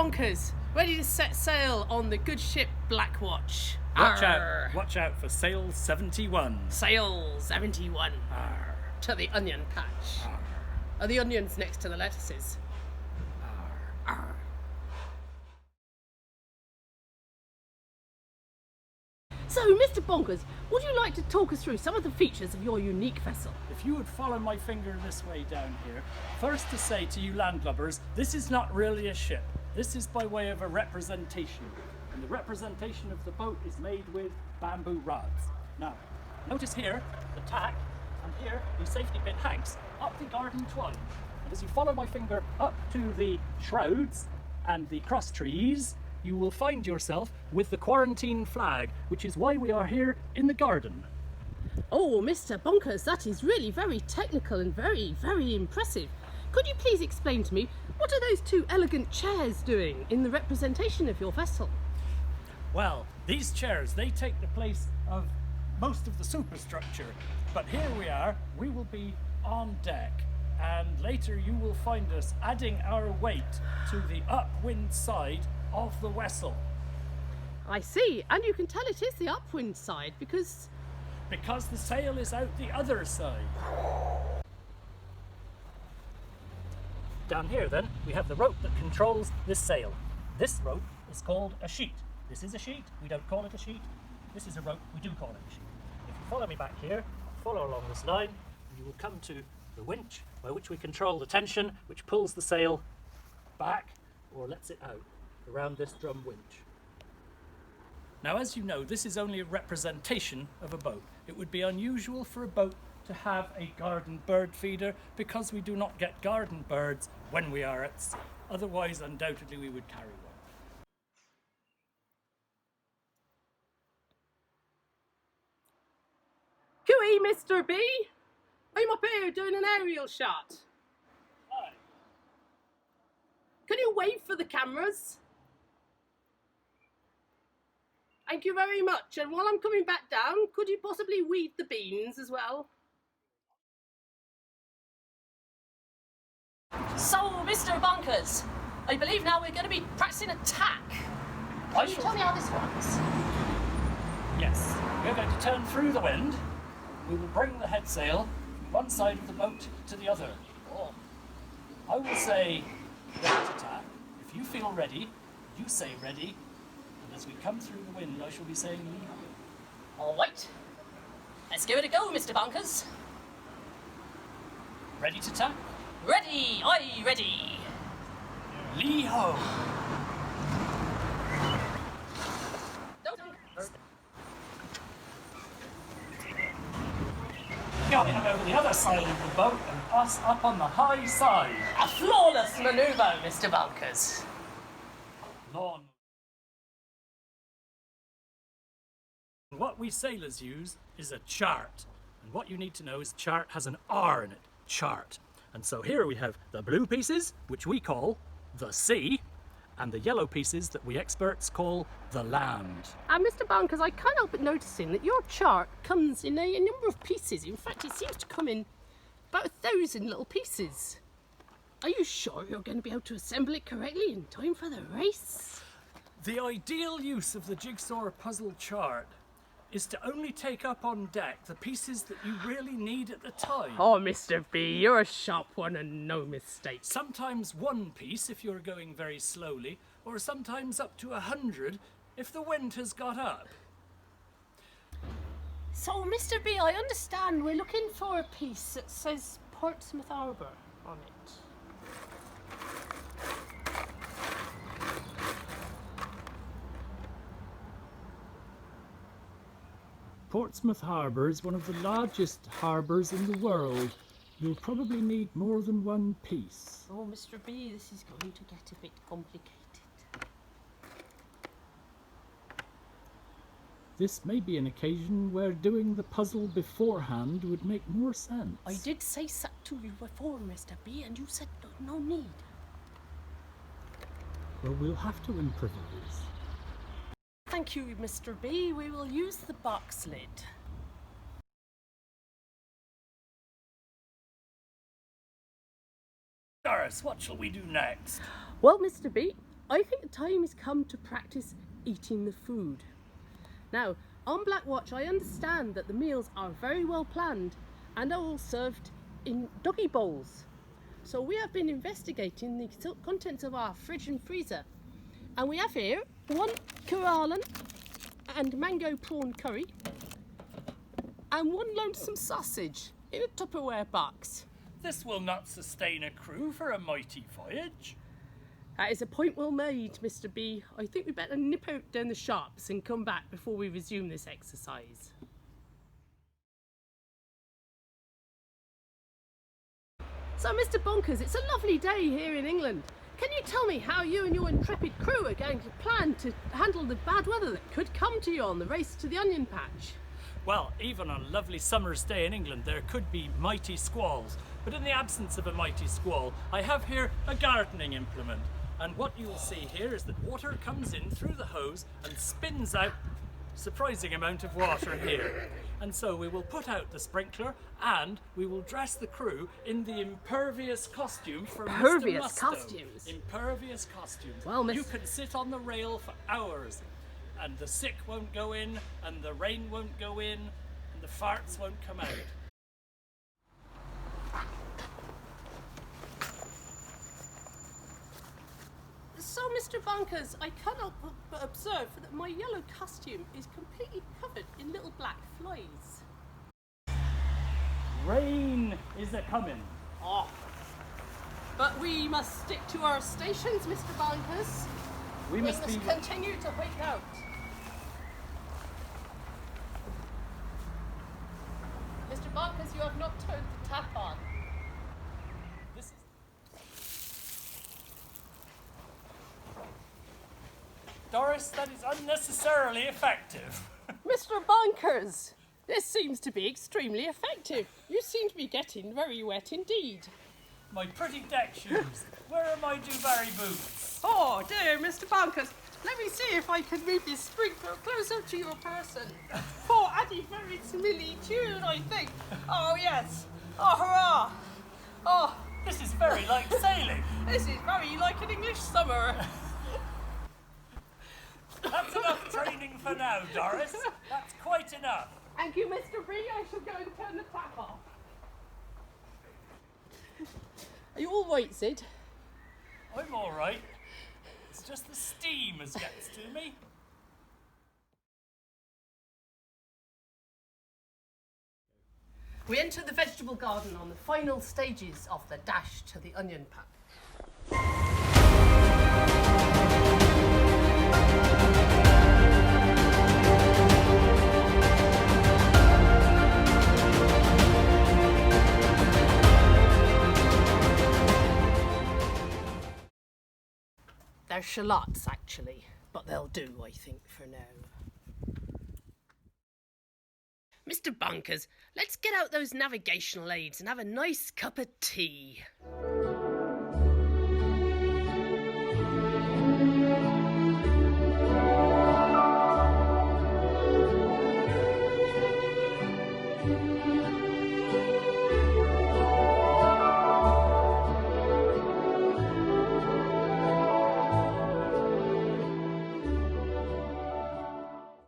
Bonkers, ready to set sail on the good ship Blackwatch. Watch out for sail 71. Sail 71. Arr. To the onion patch. Arr. Are the onions next to the lettuces? Arr. Arr. So, Mr. Bonkers, would you like to talk us through some of the features of your unique vessel? If you would follow my finger this way down here, first to say to you landlubbers, this is not really a ship. This is by way of a representation. And the representation of the boat is made with bamboo rods. Now, notice here, the tack, and here, the safety pin hangs up the garden twine. And as you follow my finger up to the shrouds and the cross trees, you will find yourself with the quarantine flag, which is why we are here in the garden. Oh, Mr. Bonkers, that is really very technical and very, very impressive. Could you please explain to me, what are those two elegant chairs doing in the representation of your vessel? Well, these chairs, they take the place of most of the superstructure. But here we will be on deck. And later you will find us adding our weight to the upwind side of the vessel. I see, and you can tell it is the upwind side because the sail is out the other side. Down here then, we have the rope that controls this sail. This rope is called a sheet. This is a sheet, we don't call it a sheet. This is a rope, we do call it a sheet. If you follow me back here, follow along this line, you will come to the winch by which we control the tension, which pulls the sail back or lets it out around this drum winch. Now, as you know, this is only a representation of a boat. It would be unusual for a boat to have a garden bird feeder because we do not get garden birds when we are at sea. Otherwise, undoubtedly, we would carry one. Cooey, Mr. B! I'm up here doing an aerial shot. Hi. Can you wave for the cameras? Thank you very much. And while I'm coming back down, could you possibly weed the beans as well? So, Mr. Bonkers, I believe now we're going to be practicing attack. Can you tell me how this works? Yes, we're going to turn through the wind. We will bring the head sail from one side of the boat to the other. Oh. I will say ready to attack. If you feel ready, you say ready. And as we come through the wind, I shall be saying lee-ho. All right. Let's give it a go, Mr. Bonkers. Ready to attack? Ready! Aye, ready! Lee-ho! Going over the other side of the boat and us up on the high side. A flawless manoeuvre, Mr. Bonkers. Lawn. What we sailors use is a chart. And what you need to know is chart has an R in it. Chart. And so here we have the blue pieces, which we call the sea, and the yellow pieces that we experts call the land. And Mr. Bonkers, I can't help but noticing that your chart comes in a number of pieces. In fact, it seems to come in about 1,000 little pieces. Are you sure you're going to be able to assemble it correctly in time for the race? The ideal use of the jigsaw puzzle chart is to only take up on deck the pieces that you really need at the time. Oh, Mr. B, you're a sharp one and no mistake. Sometimes one piece if you're going very slowly, or sometimes up to 100 if the wind has got up. So, Mr. B, I understand we're looking for a piece that says Portsmouth Harbour on it. Portsmouth Harbour is one of the largest harbours in the world. You'll probably need more than one piece. Oh, Mr. B, this is going to get a bit complicated. This may be an occasion where doing the puzzle beforehand would make more sense. I did say so to you before, Mr. B, and you said no need. Well, we'll have to improvise. Thank you, Mr. B. We will use the box lid. Doris, what shall we do next? Well, Mr. B, I think the time has come to practice eating the food. Now, on Black Watch, I understand that the meals are very well planned and are all served in doggy bowls. So we have been investigating the contents of our fridge and freezer, and we have here one Karalan and mango prawn curry and one lonesome sausage in a Tupperware box. This will not sustain a crew for a mighty voyage. That is a point well made, Mr. B. I think we better nip out down the shops and come back before we resume this exercise. So, Mr. Bonkers, it's a lovely day here in England. Can you tell me how you and your intrepid crew are going to plan to handle the bad weather that could come to you on the race to the onion patch? Well, even on a lovely summer's day in England, there could be mighty squalls. But in the absence of a mighty squall, I have here a gardening implement. And what you will see here is that water comes in through the hose and spins out a surprising amount of water here. And so we will put out the sprinkler and we will dress the crew in the impervious costume from Impervious Mr. Musto. costumes? Impervious costumes. Well, You can sit on the rail for hours and the sick won't go in and the rain won't go in and the farts won't come out. So, Mr. Bonkers, I cannot but observe that my yellow costume is completely covered in little black flies. Rain is a-coming. Oh. But we must stick to our stations, Mr. Bonkers. We must be... continue to wait out. Mr. Bonkers, you have not turned the tap on. This is... Doris, that is unnecessarily effective. Mr. Bonkers, this seems to be extremely effective. You seem to be getting very wet indeed. My pretty deck shoes. Where are my Dewberry boots? Oh dear, Mr. Bonkers, let me see if I can move this sprinkler closer to your person. For adding very similitude, I think. Oh yes. Oh hurrah. Oh, This is very like sailing. this is very like an English summer. That's enough training for now, Doris. That's quite enough. Thank you, Mr. B. I shall go and turn the tap off. Are you all right, Sid? I'm all right. It's just the steam as gets to me. We enter the vegetable garden on the final stages of the dash to the onion patch. They're shallots, actually, but they'll do, I think, for now. Mr. Bonkers, let's get out those navigational aids and have a nice cup of tea.